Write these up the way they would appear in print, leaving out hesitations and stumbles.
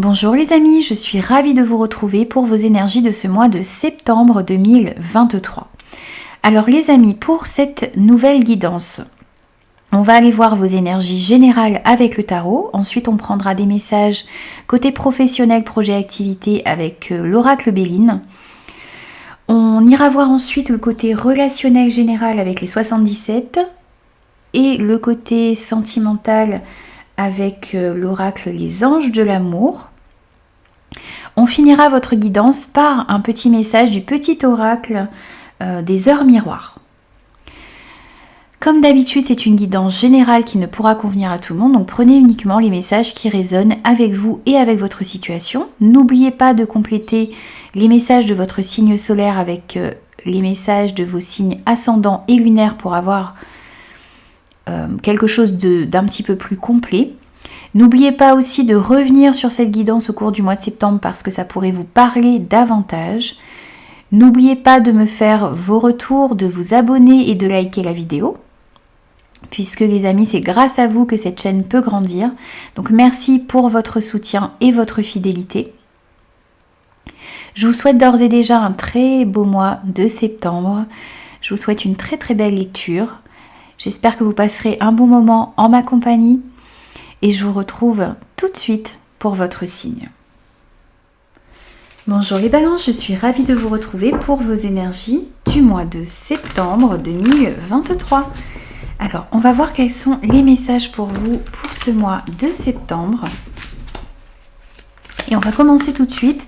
Bonjour les amis, je suis ravie de vous retrouver pour vos énergies de ce mois de septembre 2023. Alors les amis, pour cette nouvelle guidance, on va aller voir vos énergies générales avec le tarot. Ensuite, on prendra des messages côté professionnel, projet, activité avec l'oracle Béline. On ira voir ensuite le côté relationnel général avec les 77 et le côté sentimental avec l'oracle Les Anges de l'amour. On finira votre guidance par un petit message du petit oracle des heures miroirs. Comme d'habitude, c'est une guidance générale qui ne pourra convenir à tout le monde, donc prenez uniquement les messages qui résonnent avec vous et avec votre situation. N'oubliez pas de compléter les messages de votre signe solaire avec les messages de vos signes ascendants et lunaires pour avoir quelque chose d'un petit peu plus complet. N'oubliez pas aussi de revenir sur cette guidance au cours du mois de septembre parce que ça pourrait vous parler davantage. N'oubliez pas de me faire vos retours, de vous abonner et de liker la vidéo. Puisque les amis, c'est grâce à vous que cette chaîne peut grandir. Donc merci pour votre soutien et votre fidélité. Je vous souhaite d'ores et déjà un très beau mois de septembre. Je vous souhaite une très très belle lecture. J'espère que vous passerez un bon moment en ma compagnie. Et je vous retrouve tout de suite pour votre signe. Bonjour les balances, je suis ravie de vous retrouver pour vos énergies du mois de septembre 2023. Alors, on va voir quels sont les messages pour vous pour ce mois de septembre. Et on va commencer tout de suite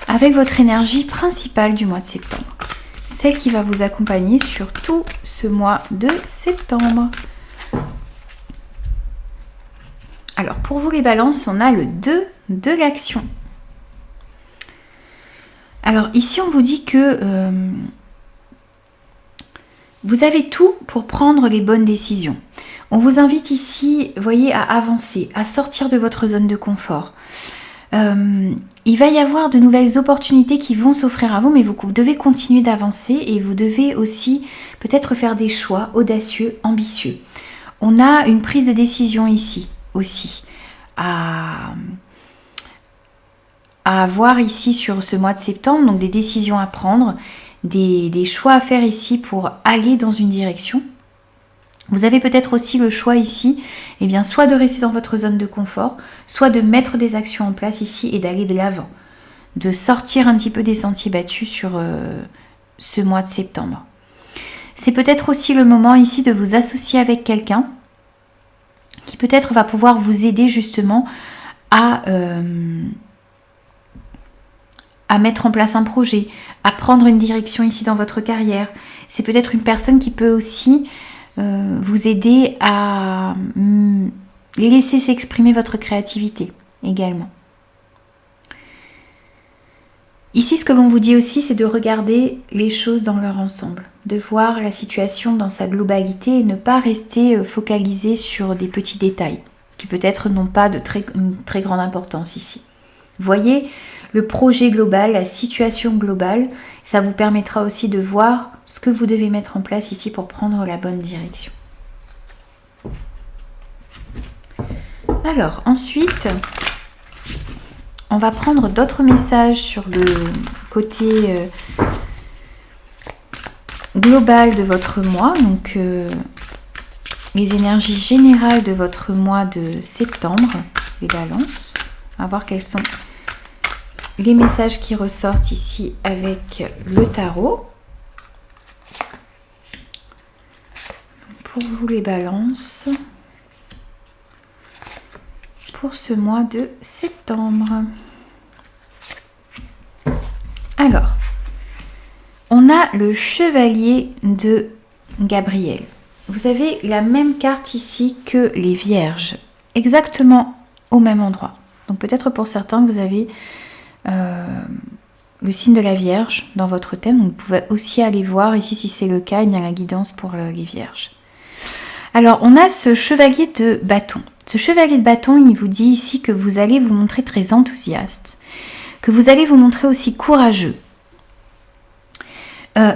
avec votre énergie principale du mois de septembre. Celle qui va vous accompagner sur tout ce mois de septembre. Alors, pour vous les balances, on a le 2 de l'action. Alors, ici, on vous dit que vous avez tout pour prendre les bonnes décisions. On vous invite ici, voyez, à avancer, à sortir de votre zone de confort. Il va y avoir de nouvelles opportunités qui vont s'offrir à vous, mais vous devez continuer d'avancer et vous devez aussi peut-être faire des choix audacieux, ambitieux. On a une prise de décision ici aussi à avoir ici sur ce mois de septembre, donc des décisions à prendre, des choix à faire ici pour aller dans une direction. Vous avez peut-être aussi le choix ici, eh bien, soit de rester dans votre zone de confort, soit de mettre des actions en place ici et d'aller de l'avant, de sortir un petit peu des sentiers battus sur ce mois de septembre. C'est peut-être aussi le moment ici de vous associer avec quelqu'un qui peut-être va pouvoir vous aider justement à mettre en place un projet, à prendre une direction ici dans votre carrière. C'est peut-être une personne qui peut aussi vous aider à laisser s'exprimer votre créativité également. Ici, ce que l'on vous dit aussi, c'est de regarder les choses dans leur ensemble, de voir la situation dans sa globalité et ne pas rester focalisé sur des petits détails qui peut-être n'ont pas une très grande importance ici. Voyez le projet global, la situation globale, ça vous permettra aussi de voir ce que vous devez mettre en place ici pour prendre la bonne direction. Alors, ensuite, on va prendre d'autres messages sur le côté global de votre mois, donc les énergies générales de votre mois de septembre, les balances. On va voir quels sont les messages qui ressortent ici avec le tarot. Pour vous les balances, pour ce mois de septembre. Alors, on a le chevalier de Gabriel. Vous avez la même carte ici que les vierges, exactement au même endroit. Donc peut-être pour certains, vous avez le signe de la Vierge dans votre thème. Donc vous pouvez aussi aller voir ici si c'est le cas, il y a la guidance pour les vierges. Alors on a ce chevalier de bâton. Ce chevalier de bâton, il vous dit ici que vous allez vous montrer très enthousiaste, que vous allez vous montrer aussi courageux.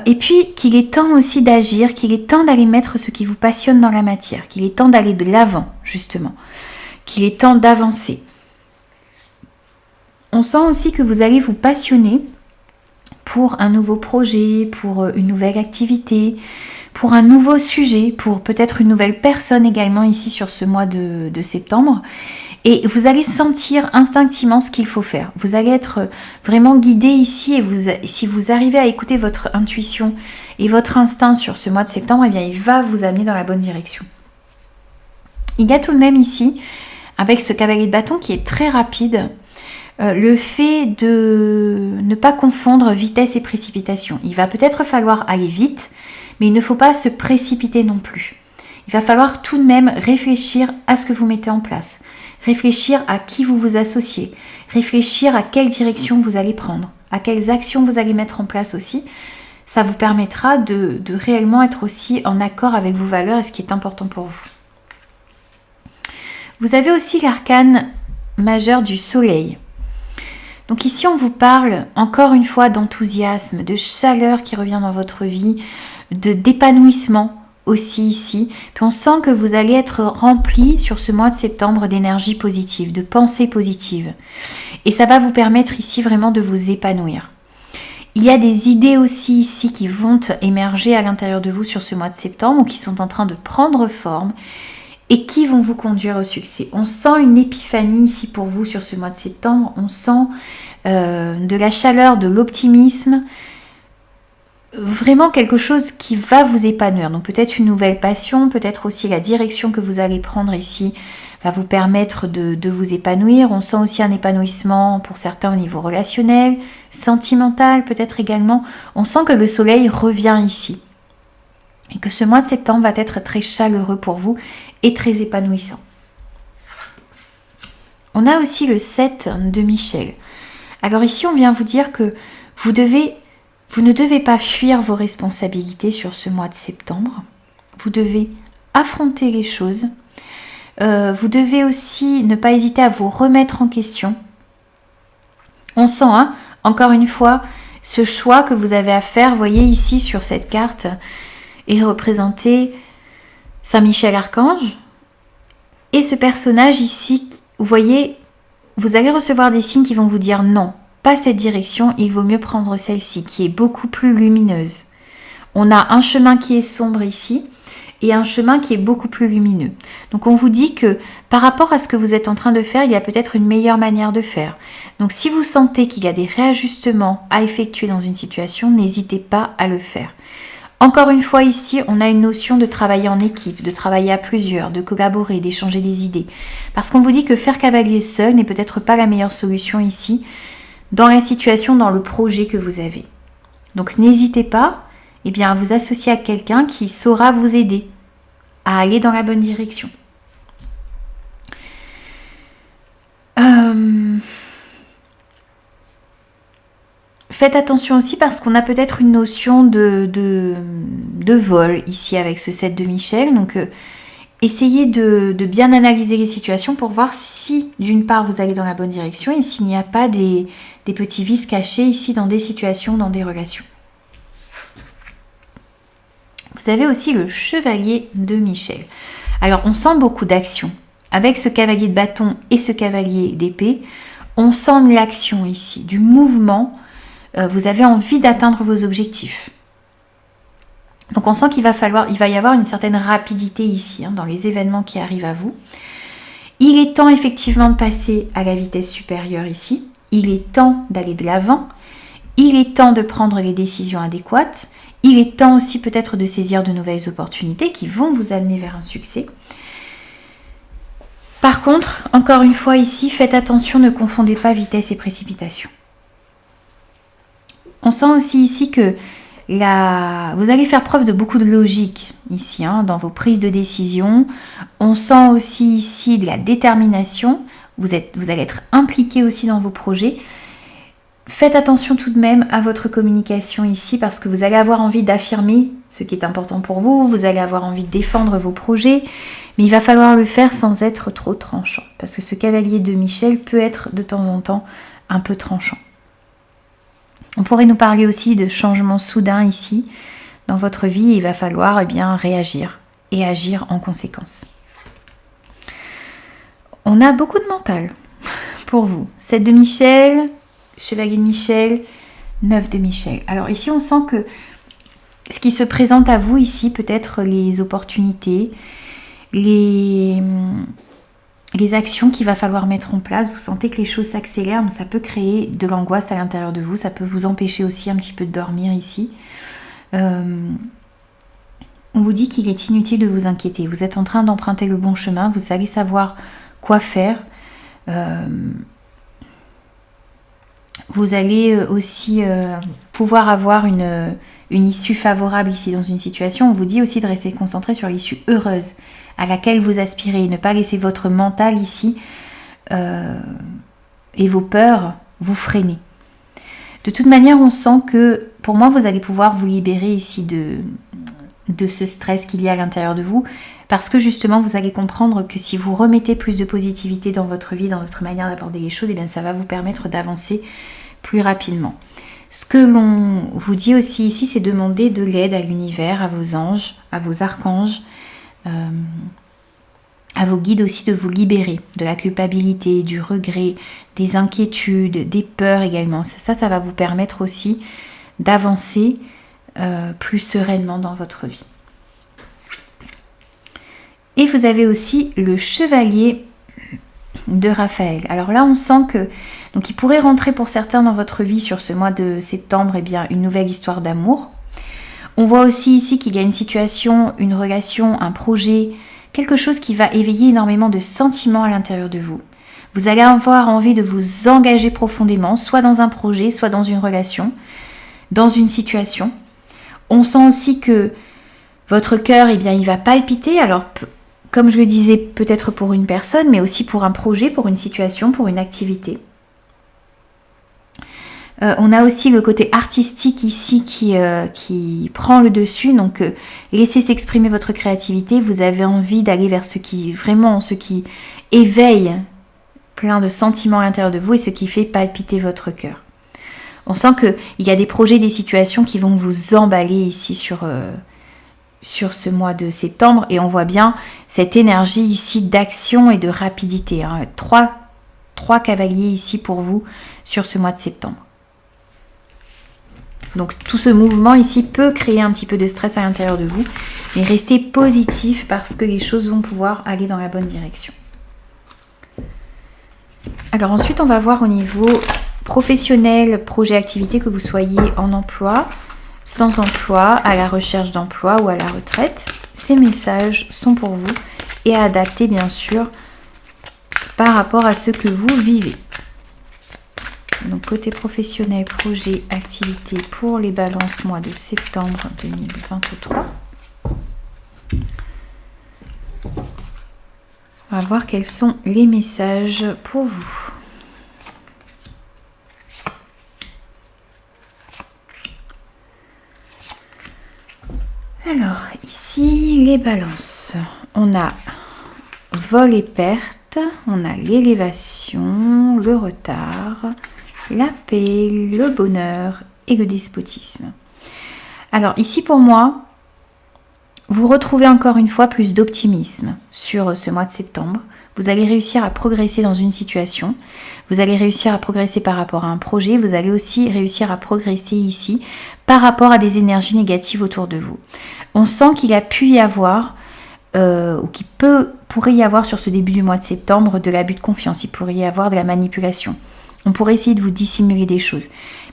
Et puis qu'il est temps aussi d'agir, qu'il est temps d'aller mettre ce qui vous passionne dans la matière, qu'il est temps d'aller de l'avant justement, qu'il est temps d'avancer. On sent aussi que vous allez vous passionner pour un nouveau projet, pour une nouvelle activité, pour un nouveau sujet, pour peut-être une nouvelle personne également ici sur ce mois de septembre. Et vous allez sentir instinctivement ce qu'il faut faire. Vous allez être vraiment guidé ici et si vous arrivez à écouter votre intuition et votre instinct sur ce mois de septembre, eh bien il va vous amener dans la bonne direction. Il y a tout de même ici, avec ce cavalier de bâton qui est très rapide, le fait de ne pas confondre vitesse et précipitation. Il va peut-être falloir aller vite, mais il ne faut pas se précipiter non plus. Il va falloir tout de même réfléchir à ce que vous mettez en place, réfléchir à qui vous vous associez, réfléchir à quelle direction vous allez prendre, à quelles actions vous allez mettre en place aussi. Ça vous permettra de réellement être aussi en accord avec vos valeurs et ce qui est important pour vous. Vous avez aussi l'arcane majeur du soleil. Donc ici, on vous parle encore une fois d'enthousiasme, de chaleur qui revient dans votre vie, d'épanouissement aussi ici. Puis on sent que vous allez être rempli sur ce mois de septembre d'énergie positive, de pensées positives. Et ça va vous permettre ici vraiment de vous épanouir. Il y a des idées aussi ici qui vont émerger à l'intérieur de vous sur ce mois de septembre ou qui sont en train de prendre forme et qui vont vous conduire au succès. On sent une épiphanie ici pour vous sur ce mois de septembre. On sent de la chaleur, de l'optimisme. Vraiment quelque chose qui va vous épanouir. Donc peut-être une nouvelle passion, peut-être aussi la direction que vous allez prendre ici va vous permettre de vous épanouir. On sent aussi un épanouissement pour certains au niveau relationnel, sentimental peut-être également. On sent que le soleil revient ici. Et que ce mois de septembre va être très chaleureux pour vous et très épanouissant. On a aussi le 7 de Michel. Alors ici, on vient vous dire que vous ne devez pas fuir vos responsabilités sur ce mois de septembre. Vous devez affronter les choses. Vous devez aussi ne pas hésiter à vous remettre en question. On sent, encore une fois, ce choix que vous avez à faire. Vous voyez ici sur cette carte est représenté Saint-Michel Archange. Et ce personnage ici, vous voyez, vous allez recevoir des signes qui vont vous dire non, pas cette direction, il vaut mieux prendre celle-ci qui est beaucoup plus lumineuse. On a un chemin qui est sombre ici et un chemin qui est beaucoup plus lumineux. Donc on vous dit que par rapport à ce que vous êtes en train de faire, il y a peut-être une meilleure manière de faire. Donc si vous sentez qu'il y a des réajustements à effectuer dans une situation, n'hésitez pas à le faire. Encore une fois ici, on a une notion de travailler en équipe, de travailler à plusieurs, de collaborer, d'échanger des idées. Parce qu'on vous dit que faire cavalier seul n'est peut-être pas la meilleure solution ici, dans la situation, dans le projet que vous avez. Donc n'hésitez pas à vous associer à quelqu'un qui saura vous aider à aller dans la bonne direction. Faites attention aussi parce qu'on a peut-être une notion de vol ici avec ce 7 de Michel. Donc essayez de bien analyser les situations pour voir si d'une part vous allez dans la bonne direction et s'il n'y a pas des petits vices cachés ici dans des situations, dans des relations. Vous avez aussi le chevalier de Michel. Alors on sent beaucoup d'action. Avec ce cavalier de bâton et ce cavalier d'épée, on sent de l'action ici, du mouvement. Vous avez envie d'atteindre vos objectifs. Donc on sent qu'il va y avoir une certaine rapidité ici, dans les événements qui arrivent à vous. Il est temps effectivement de passer à la vitesse supérieure ici. Il est temps d'aller de l'avant. Il est temps de prendre les décisions adéquates. Il est temps aussi peut-être de saisir de nouvelles opportunités qui vont vous amener vers un succès. Par contre, encore une fois ici, faites attention, ne confondez pas vitesse et précipitation. On sent aussi ici que vous allez faire preuve de beaucoup de logique ici, dans vos prises de décision. On sent aussi ici de la détermination. Vous allez être impliqué aussi dans vos projets. Faites attention tout de même à votre communication ici parce que vous allez avoir envie d'affirmer ce qui est important pour vous. Vous allez avoir envie de défendre vos projets. Mais il va falloir le faire sans être trop tranchant. Parce que ce cavalier de Michel peut être de temps en temps un peu tranchant. On pourrait nous parler aussi de changements soudains ici dans votre vie. Il va falloir réagir et agir en conséquence. On a beaucoup de mental pour vous. 7 de Michel, Chevalier de Michel, 9 de Michel. Alors ici, on sent que ce qui se présente à vous ici, peut-être les opportunités, les actions qu'il va falloir mettre en place. Vous sentez que les choses s'accélèrent, mais ça peut créer de l'angoisse à l'intérieur de vous. Ça peut vous empêcher aussi un petit peu de dormir ici. On vous dit qu'il est inutile de vous inquiéter. Vous êtes en train d'emprunter le bon chemin. Vous allez savoir quoi faire. Vous allez aussi pouvoir avoir une issue favorable ici dans une situation. On vous dit aussi de rester concentré sur l'issue heureuse à laquelle vous aspirez. Ne pas laisser votre mental ici et vos peurs vous freiner. De toute manière, on sent que, pour moi, vous allez pouvoir vous libérer ici de ce stress qu'il y a à l'intérieur de vous, parce que justement, vous allez comprendre que si vous remettez plus de positivité dans votre vie, dans votre manière d'aborder les choses, et bien ça va vous permettre d'avancer plus rapidement. Ce que l'on vous dit aussi ici, c'est demander de l'aide à l'univers, à vos anges, à vos archanges, à vos guides aussi, de vous libérer de la culpabilité, du regret, des inquiétudes, des peurs également. Ça va vous permettre aussi d'avancer plus sereinement dans votre vie. Et vous avez aussi le chevalier de Raphaël. Alors là, on sent que donc il pourrait rentrer pour certains dans votre vie sur ce mois de septembre, eh bien, une nouvelle histoire d'amour. On voit aussi ici qu'il y a une situation, une relation, un projet, quelque chose qui va éveiller énormément de sentiments à l'intérieur de vous. Vous allez avoir envie de vous engager profondément, soit dans un projet, soit dans une relation, dans une situation. On sent aussi que votre cœur, eh bien, il va palpiter. Alors, comme je le disais, peut-être pour une personne, mais aussi pour un projet, pour une situation, pour une activité. On a aussi le côté artistique ici qui prend le dessus. Donc, laissez s'exprimer votre créativité. Vous avez envie d'aller vers ce qui éveille plein de sentiments à l'intérieur de vous et ce qui fait palpiter votre cœur. On sent qu'il y a des projets, des situations qui vont vous emballer ici sur ce mois de septembre. Et on voit bien cette énergie ici d'action et de rapidité. Hein. Trois cavaliers ici pour vous sur ce mois de septembre. Donc tout ce mouvement ici peut créer un petit peu de stress à l'intérieur de vous. Mais restez positif parce que les choses vont pouvoir aller dans la bonne direction. Alors ensuite, on va voir au niveau professionnel, projet, activité, que vous soyez en emploi, sans emploi, à la recherche d'emploi ou à la retraite. Ces messages sont pour vous et adaptés bien sûr par rapport à ce que vous vivez. Donc côté professionnel, projet, activité pour les balances mois de septembre 2023. On va voir quels sont les messages pour vous. Alors, ici, les balances. On a vol et perte, on a l'élévation, le retard, la paix, le bonheur et le despotisme. Alors, ici, pour moi, vous retrouvez encore une fois plus d'optimisme sur ce mois de septembre. Vous allez réussir à progresser dans une situation. Vous allez réussir à progresser par rapport à un projet. Vous allez aussi réussir à progresser ici par rapport à des énergies négatives autour de vous. On sent qu'il a pu y avoir, ou qu'il pourrait y avoir sur ce début du mois de septembre, de l'abus de confiance. Il pourrait y avoir de la manipulation. On pourrait essayer de vous dissimuler des choses.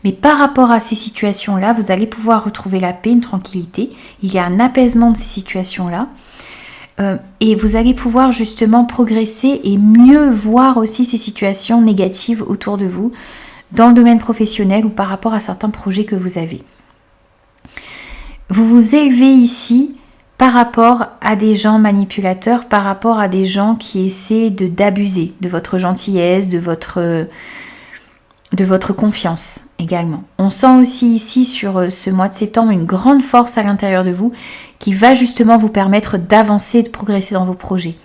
Mais par rapport à ces situations-là, vous allez pouvoir retrouver la paix, une tranquillité. Il y a un apaisement de ces situations-là. Et vous allez pouvoir justement progresser et mieux voir aussi ces situations négatives autour de vous dans le domaine professionnel ou par rapport à certains projets que vous avez. Vous vous élevez ici par rapport à des gens manipulateurs, par rapport à des gens qui essaient d'abuser de votre gentillesse, de votre confiance également. On sent aussi ici sur ce mois de septembre une grande force à l'intérieur de vous qui va justement vous permettre d'avancer et de progresser dans vos projets.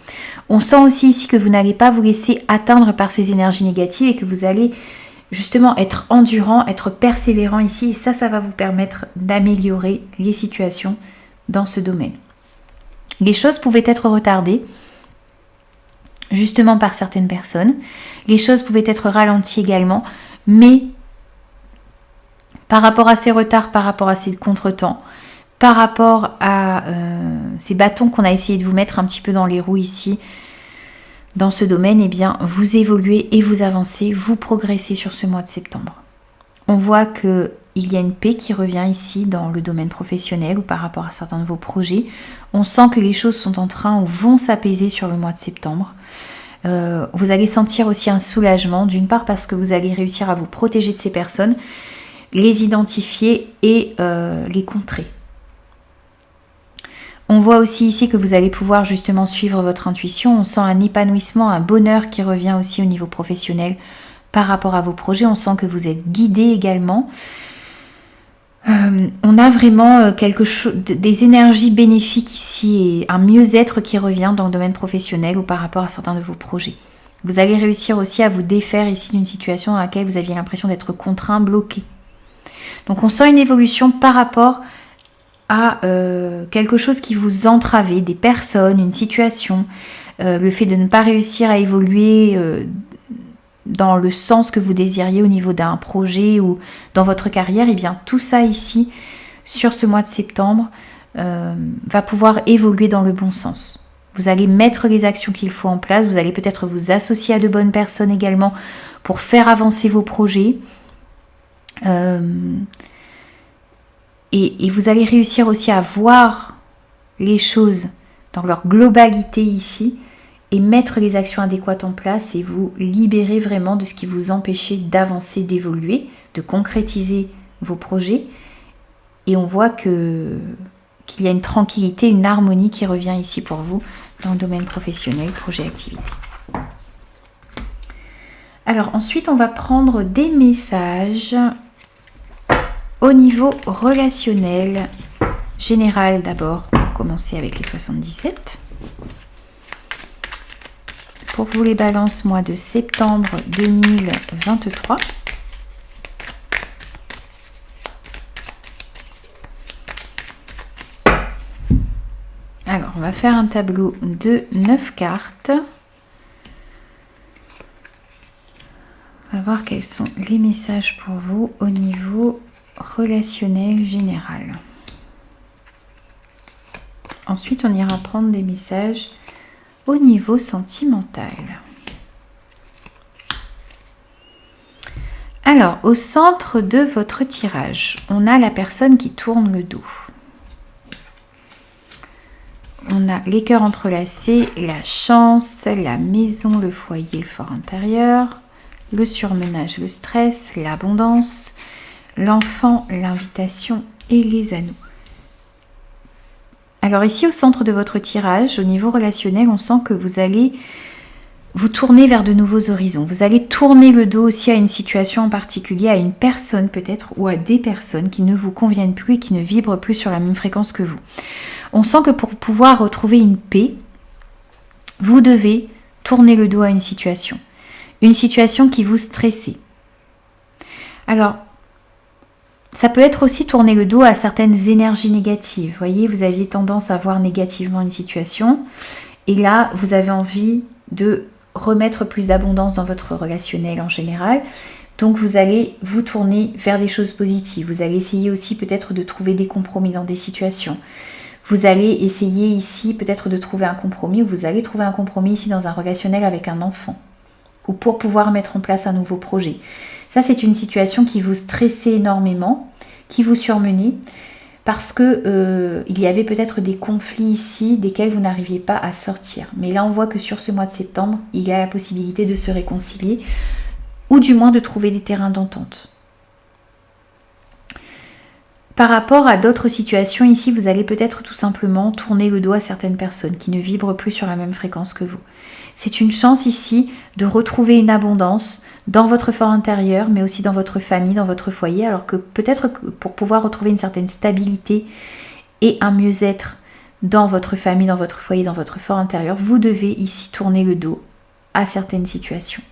On sent aussi ici que vous n'allez pas vous laisser atteindre par ces énergies négatives et que vous allez justement être endurant, être persévérant ici. Et ça va vous permettre d'améliorer les situations dans ce domaine. Les choses pouvaient être retardées. justement par certaines personnes. Les choses pouvaient être ralenties également, mais par rapport à ces retards, par rapport à ces contretemps, par rapport à ces bâtons qu'on a essayé de vous mettre un petit peu dans les roues ici, dans ce domaine, eh bien, vous évoluez et vous avancez, vous progressez sur ce mois de septembre. On voit qu'il y a une paix qui revient ici dans le domaine professionnel ou par rapport à certains de vos projets. On sent que les choses sont en train ou vont s'apaiser sur le mois de septembre. Vous allez sentir aussi un soulagement, d'une part parce que vous allez réussir à vous protéger de ces personnes, les identifier et les contrer. On voit aussi ici que vous allez pouvoir justement suivre votre intuition. On sent un épanouissement, un bonheur qui revient aussi au niveau professionnel par rapport à vos projets. On sent que vous êtes guidé également. On a vraiment quelque chose, des énergies bénéfiques ici et un mieux-être qui revient dans le domaine professionnel ou par rapport à certains de vos projets. Vous allez réussir aussi à vous défaire ici d'une situation dans laquelle vous aviez l'impression d'être contraint, bloqué. Donc on sent une évolution par rapport à quelque chose qui vous entravait, des personnes, une situation, le fait de ne pas réussir à évoluer dans le sens que vous désiriez au niveau d'un projet ou dans votre carrière, et bien tout ça ici, sur ce mois de septembre, va pouvoir évoluer dans le bon sens. Vous allez mettre les actions qu'il faut en place, vous allez peut-être vous associer à de bonnes personnes également pour faire avancer vos projets. Et vous allez réussir aussi à voir les choses dans leur globalité ici et mettre les actions adéquates en place et vous libérer vraiment de ce qui vous empêchait d'avancer, d'évoluer, de concrétiser vos projets. Et on voit qu'il y a une tranquillité, une harmonie qui revient ici pour vous dans le domaine professionnel, projet, activité. Alors ensuite, on va prendre des messages au niveau relationnel, général d'abord, pour commencer avec les 77. Pour vous les balances, mois de septembre 2023. Alors, on va faire un tableau de 9 cartes. On va voir quels sont les messages pour vous au niveau relationnel général. Ensuite, on ira prendre des messages au niveau sentimental. Alors, au centre de votre tirage, on a la personne qui tourne le dos. On a les cœurs entrelacés, la chance, la maison, le foyer, le fort intérieur, le surmenage, le stress, l'abondance, l'enfant, l'invitation et les anneaux. Alors ici, au centre de votre tirage, au niveau relationnel, on sent que vous allez vous tourner vers de nouveaux horizons. Vous allez tourner le dos aussi à une situation en particulier, à une personne peut-être, ou à des personnes qui ne vous conviennent plus et qui ne vibrent plus sur la même fréquence que vous. On sent que pour pouvoir retrouver une paix, vous devez tourner le dos à une situation qui vous stressait. Alors, ça peut être aussi tourner le dos à certaines énergies négatives. Vous voyez, vous aviez tendance à voir négativement une situation et là, vous avez envie de remettre plus d'abondance dans votre relationnel en général. Donc, vous allez vous tourner vers des choses positives. Vous allez essayer aussi peut-être de trouver des compromis dans des situations. Vous allez essayer ici peut-être de trouver un compromis ou vous allez trouver un compromis ici dans un relationnel avec un enfant ou pour pouvoir mettre en place un nouveau projet. Ça, c'est une situation qui vous stressait énormément, qui vous surmenait, parce que il y avait peut-être des conflits ici desquels vous n'arriviez pas à sortir. Mais là, on voit que sur ce mois de septembre, il y a la possibilité de se réconcilier, ou du moins de trouver des terrains d'entente. Par rapport à d'autres situations, ici, vous allez peut-être tout simplement tourner le dos à certaines personnes qui ne vibrent plus sur la même fréquence que vous. C'est une chance ici de retrouver une abondance dans votre fort intérieur, mais aussi dans votre famille, dans votre foyer, alors que peut-être pour pouvoir retrouver une certaine stabilité et un mieux-être dans votre famille, dans votre foyer, dans votre fort intérieur, vous devez ici tourner le dos à certaines situations.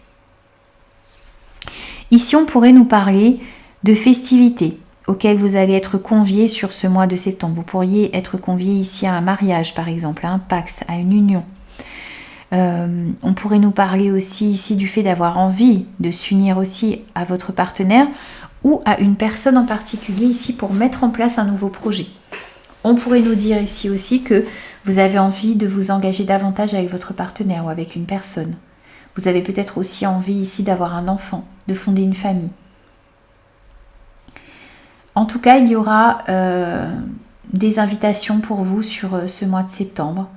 Ici, on pourrait nous parler de festivités auxquelles vous allez être conviés sur ce mois de septembre. Vous pourriez être convié ici à un mariage, par exemple, à un pax, à une union. On pourrait nous parler aussi ici du fait d'avoir envie de s'unir aussi à votre partenaire ou à une personne en particulier ici pour mettre en place un nouveau projet. On pourrait nous dire ici aussi que vous avez envie de vous engager davantage avec votre partenaire ou avec une personne. Vous avez peut-être aussi envie ici d'avoir un enfant, de fonder une famille. En tout cas, il y aura des invitations pour vous sur ce mois de septembre,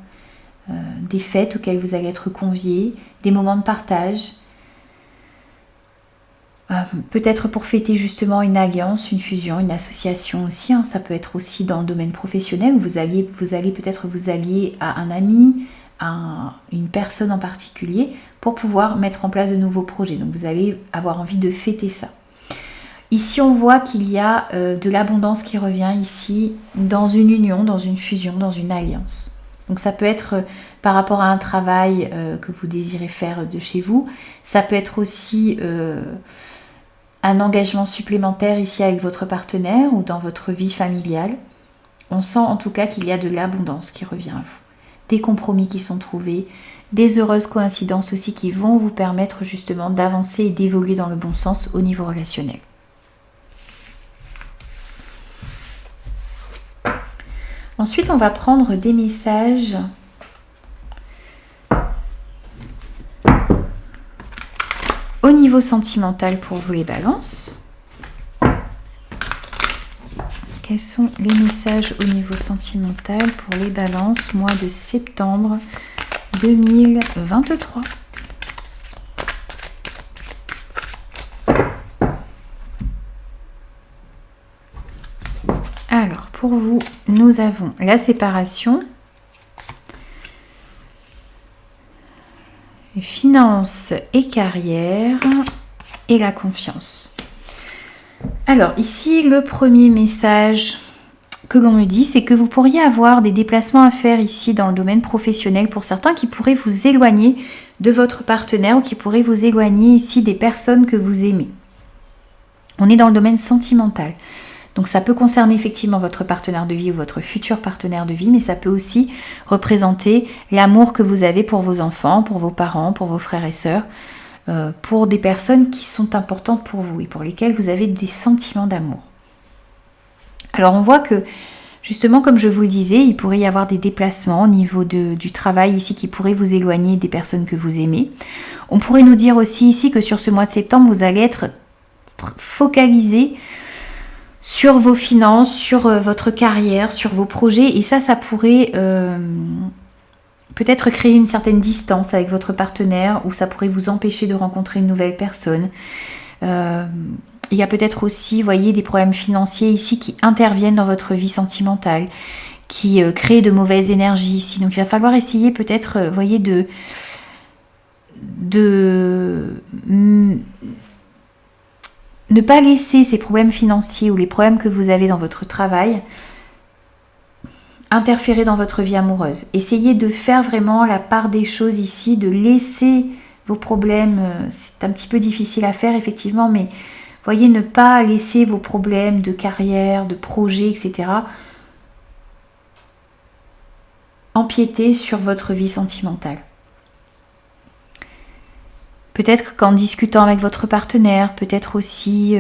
des fêtes auxquelles vous allez être conviés, des moments de partage, peut-être pour fêter justement une alliance, une fusion, une association aussi. Ça peut être aussi dans le domaine professionnel où vous allez peut-être vous allier à un ami, à une personne en particulier pour pouvoir mettre en place de nouveaux projets. Donc vous allez avoir envie de fêter ça. Ici, on voit qu'il y a de l'abondance qui revient ici dans une union, dans une fusion, dans une alliance. Donc ça peut être par rapport à un travail que vous désirez faire de chez vous. Ça peut être aussi un engagement supplémentaire ici avec votre partenaire ou dans votre vie familiale. On sent en tout cas qu'il y a de l'abondance qui revient à vous. Des compromis qui sont trouvés, des heureuses coïncidences aussi qui vont vous permettre justement d'avancer et d'évoluer dans le bon sens au niveau relationnel. Ensuite, on va prendre des messages au niveau sentimental pour vous les balances. Quels sont les messages au niveau sentimental pour les balances, mois de septembre 2023? Alors, pour vous, nous avons la séparation, les finances et carrière et la confiance. Alors, ici, le premier message que l'on me dit, c'est que vous pourriez avoir des déplacements à faire ici dans le domaine professionnel pour certains qui pourraient vous éloigner de votre partenaire ou qui pourraient vous éloigner ici des personnes que vous aimez. On est dans le domaine sentimental. Donc ça peut concerner effectivement votre partenaire de vie ou votre futur partenaire de vie, mais ça peut aussi représenter l'amour que vous avez pour vos enfants, pour vos parents, pour vos frères et sœurs, pour des personnes qui sont importantes pour vous et pour lesquelles vous avez des sentiments d'amour. Alors on voit que justement, comme je vous le disais, il pourrait y avoir des déplacements au niveau du travail ici qui pourraient vous éloigner des personnes que vous aimez. On pourrait nous dire aussi ici que sur ce mois de septembre, vous allez être focalisé sur vos finances, sur votre carrière, sur vos projets. Et ça pourrait peut-être créer une certaine distance avec votre partenaire ou ça pourrait vous empêcher de rencontrer une nouvelle personne. Il y a peut-être aussi, voyez, des problèmes financiers ici qui interviennent dans votre vie sentimentale, qui créent de mauvaises énergies ici. Donc il va falloir essayer peut-être, voyez, de ne pas laisser ces problèmes financiers ou les problèmes que vous avez dans votre travail interférer dans votre vie amoureuse. Essayez de faire vraiment la part des choses ici, de laisser vos problèmes, c'est un petit peu difficile à faire effectivement, mais voyez, ne pas laisser vos problèmes de carrière, de projet, etc. empiéter sur votre vie sentimentale. Peut-être qu'en discutant avec votre partenaire, peut-être aussi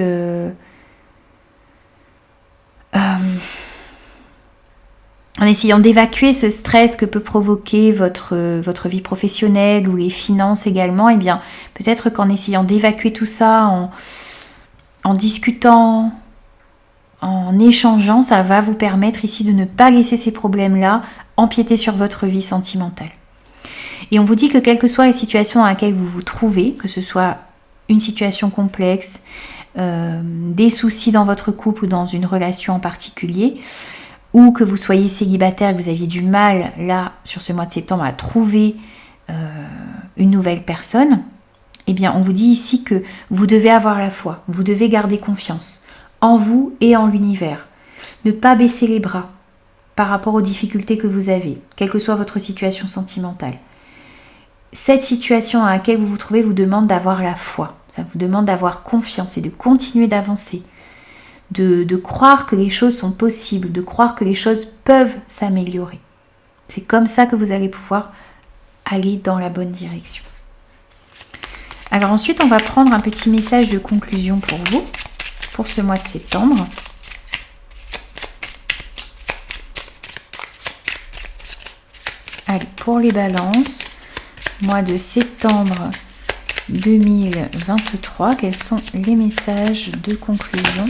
en essayant d'évacuer ce stress que peut provoquer votre vie professionnelle ou les finances également, eh bien peut-être qu'en essayant d'évacuer tout ça, en discutant, en échangeant, ça va vous permettre ici de ne pas laisser ces problèmes-là empiéter sur votre vie sentimentale. Et on vous dit que quelle que soit la situation dans laquelle vous vous trouvez, que ce soit une situation complexe, des soucis dans votre couple ou dans une relation en particulier, ou que vous soyez célibataire, que vous aviez du mal, là, sur ce mois de septembre, à trouver une nouvelle personne, eh bien, on vous dit ici que vous devez avoir la foi, vous devez garder confiance en vous et en l'univers. Ne pas baisser les bras par rapport aux difficultés que vous avez, quelle que soit votre situation sentimentale. Cette situation à laquelle vous vous trouvez vous demande d'avoir la foi, ça vous demande d'avoir confiance et de continuer d'avancer, de croire que les choses sont possibles, de croire que les choses peuvent s'améliorer. C'est comme ça que vous allez pouvoir aller dans la bonne direction. Alors ensuite, on va prendre un petit message de conclusion pour vous, pour ce mois de septembre. Allez, pour les balances, mois de septembre 2023, quels sont les messages de conclusion?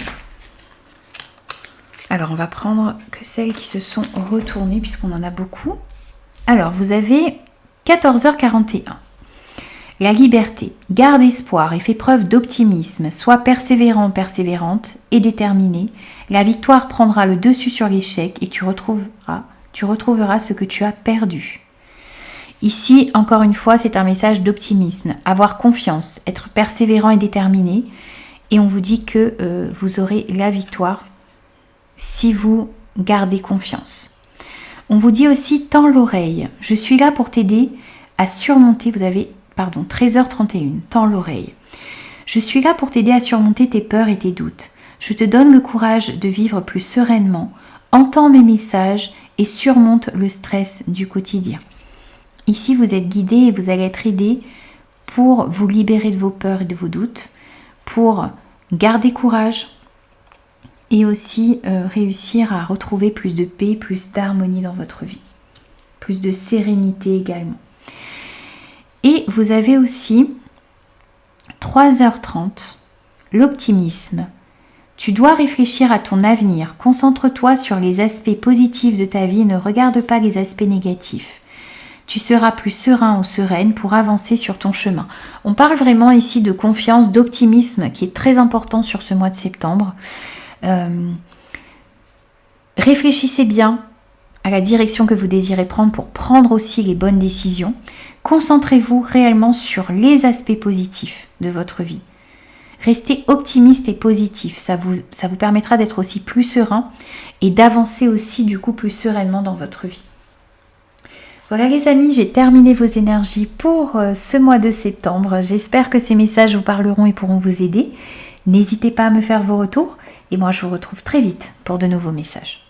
Alors, on va prendre que celles qui se sont retournées, puisqu'on en a beaucoup. Alors, vous avez 14h41. La liberté. Garde espoir et fais preuve d'optimisme. Sois persévérant, persévérante et déterminé. La victoire prendra le dessus sur l'échec et tu retrouveras ce que tu as perdu. Ici, encore une fois, c'est un message d'optimisme. Avoir confiance, être persévérant et déterminé. Et on vous dit que vous aurez la victoire si vous gardez confiance. On vous dit aussi, tends l'oreille. Je suis là pour t'aider à surmonter, 13h31, tends l'oreille. Je suis là pour t'aider à surmonter tes peurs et tes doutes. Je te donne le courage de vivre plus sereinement. Entends mes messages et surmonte le stress du quotidien. Ici, vous êtes guidé et vous allez être aidé pour vous libérer de vos peurs et de vos doutes, pour garder courage, et aussi réussir à retrouver plus de paix, plus d'harmonie dans votre vie. Plus de sérénité également. Et vous avez aussi 3h30, l'optimisme. Tu dois réfléchir à ton avenir. Concentre-toi sur les aspects positifs de ta vie et ne regarde pas les aspects négatifs. Tu seras plus serein ou sereine pour avancer sur ton chemin. On parle vraiment ici de confiance, d'optimisme qui est très important sur ce mois de septembre. Réfléchissez bien à la direction que vous désirez prendre pour prendre aussi les bonnes décisions. Concentrez-vous réellement sur les aspects positifs de votre vie. Restez optimiste et positif, ça vous permettra d'être aussi plus serein et d'avancer aussi du coup plus sereinement dans votre vie. Voilà les amis, j'ai terminé vos énergies pour ce mois de septembre. J'espère que ces messages vous parleront et pourront vous aider. N'hésitez pas à me faire vos retours et moi je vous retrouve très vite pour de nouveaux messages.